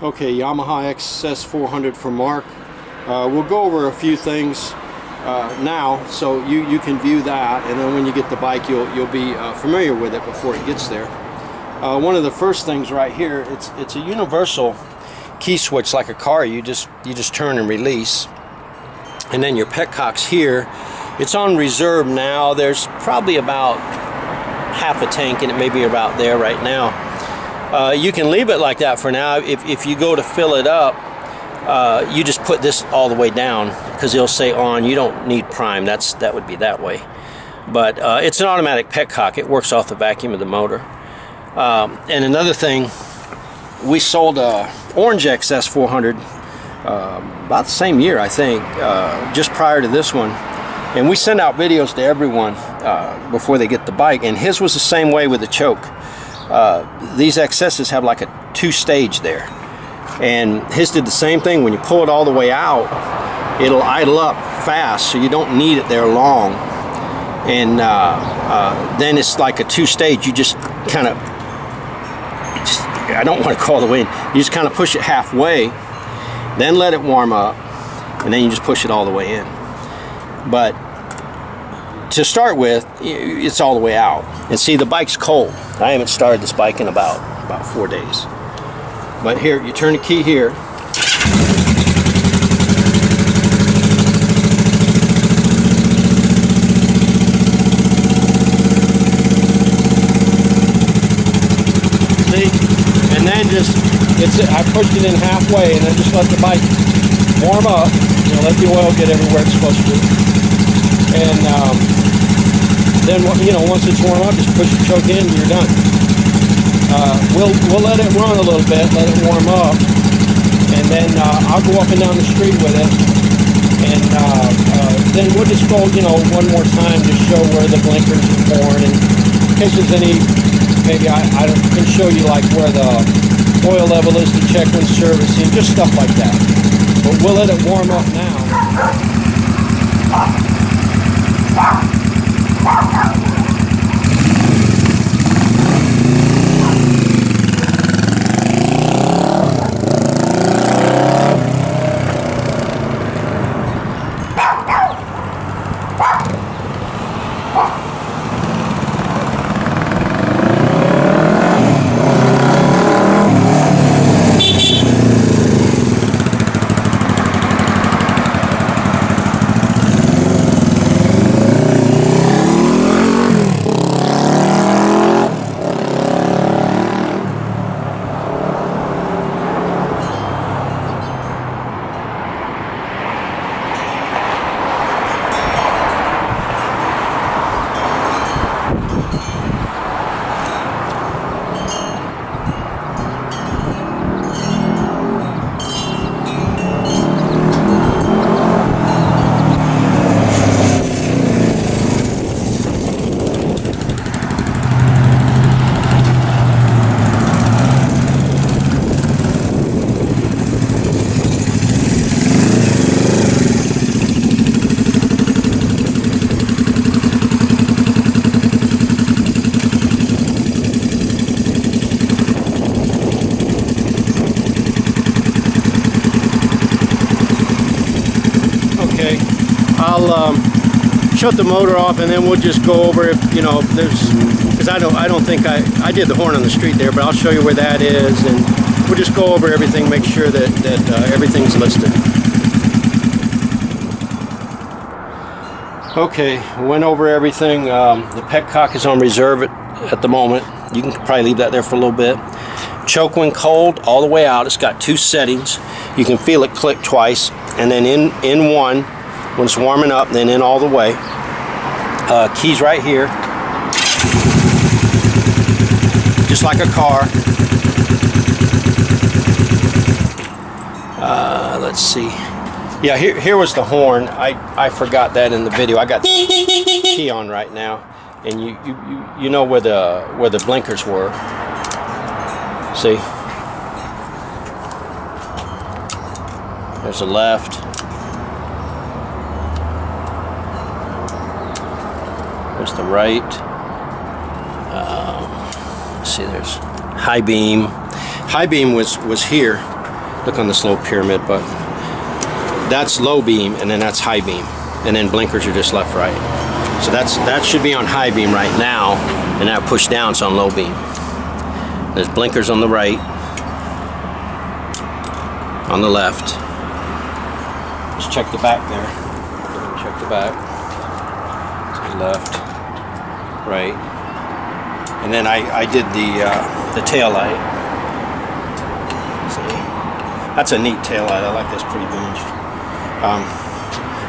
Okay, Yamaha XS400 for Mark. We'll go over a few things now, so you can view that, and then when you get the bike, you'll be familiar with it before it gets there. One of the first things right here, it's a universal key switch like a car. You just turn and release, and then your petcock's here. It's on reserve now. There's probably about half a tank, and it may be about there right now. You can leave it like that for now. If you go to fill it up, you just put this all the way down, because it'll say on. You don't need prime. That would be that way. But it's an automatic petcock. It works off the vacuum of the motor. And another thing, we sold a orange XS400 about the same year, I think, just prior to this one. And we send out videos to everyone before they get the bike, and his was the same way with the choke. These XSs have like a 2-stage there, and his did the same thing. When you pull it all the way out, it'll idle up fast, so you don't need it there long. And then it's like a 2-stage. You just kind of, I don't want to call the way in, you just kind of push it halfway, then let it warm up, and then you just push it all the way in. But to start with, it's all the way out. And see, the bike's cold. I haven't started this bike in about 4 days. But here, you turn the key here. See? And then I pushed it in halfway, and then just let the bike warm up. Let the oil get everywhere it's supposed to. And then, once it's warm up, just push the choke in and you're done. We'll let it run a little bit, let it warm up, and then I'll go up and down the street with it, and then we'll just go, one more time to show where the blinkers are worn, and in case there's any, maybe I can show you like where the oil level is to check when servicing, just stuff like that. But we'll let it warm up now. I'll shut the motor off, and then we'll just go over if there's, because I don't think I did the horn on the street there, but I'll show you where that is, and we'll just go over everything, make sure that everything's listed. Okay, went over everything. The petcock is on reserve at the moment. You can probably leave that there for a little bit. Choke when cold, all the way out. It's got 2 settings. You can feel it click twice, and then in one when it's warming up, then in all the way. Keys right here, just like a car. Let's see. Yeah, here was the horn. I forgot that in the video. I got the key on right now, and you know where the blinkers were. See, there's a left. There's the right. Let's see, there's high beam. High beam was here. look on this little pyramid, but that's low beam, and then that's high beam, and then blinkers are just left, right. So that should be on high beam right now, and that push down's on low beam. There's blinkers on the right, on the left. Just check the back there. Check the back. Left, right, and then I did the tail light. See, that's a neat tail light. I like this pretty bunch.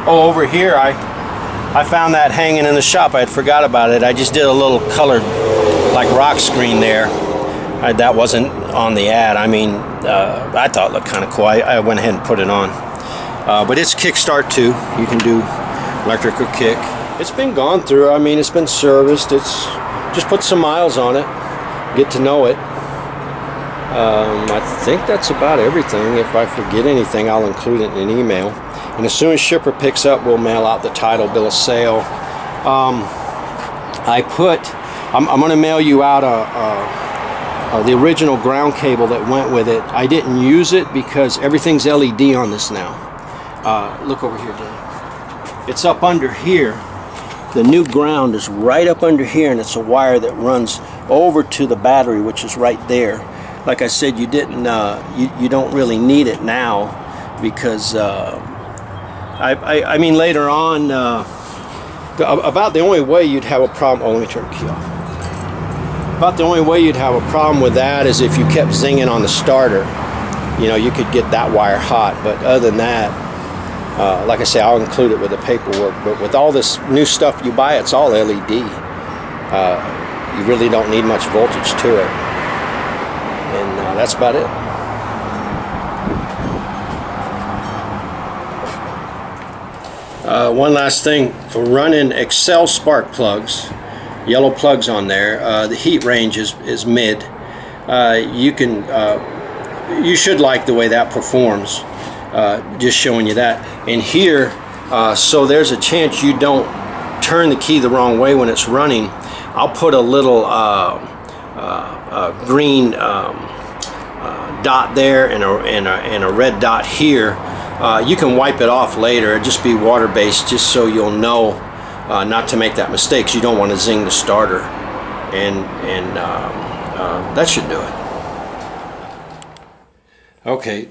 Oh, over here I found that hanging in the shop. I had forgot about it. I just did a little colored like rock screen there. That wasn't on the ad. I mean, I thought it looked kind of cool. I went ahead and put it on. But it's kickstart too. You can do electric or kick. It's been gone through. I mean, it's been serviced. It's just put some miles on it. Get to know it. I think that's about everything. If I forget anything, I'll include it in an email. And as soon as shipper picks up, we'll mail out the title, bill of sale. I'm going to mail you out the original ground cable that went with it. I didn't use it because everything's LED on this now. Look over here, Jay. It's up under here. The new ground is right up under here, and it's a wire that runs over to the battery, which is right there. Like I said, you don't really need it now because I mean later on about the only way you'd have a problem. Oh, let me turn the key off. About the only way you'd have a problem with that is if you kept zinging on the starter. You know, you could get that wire hot, but other than that, like I say, I'll include it with the paperwork. But with all this new stuff you buy, it's all LED. You really don't need much voltage to it. And that's about it. One last thing, for running Excel spark plugs, yellow plugs on there, the heat range is mid. You should like the way that performs. Just showing you that. And here, so there's a chance you don't turn the key the wrong way when it's running. I'll put a little green dot there and a red dot here. You can wipe it off later. It'll just be water-based, just so you'll know not to make that mistake. You don't want to zing the starter, and that should do it. Okay.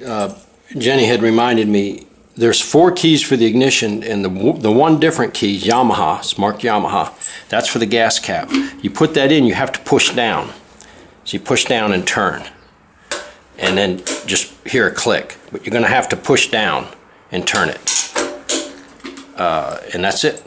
Jenny had reminded me there's 4 keys for the ignition, and the one different key is Yamaha. It's marked Yamaha. That's for the gas cap. You put that in, you have to push down. So you push down and turn, and then just hear a click. But you're going to have to push down and turn it, and that's it.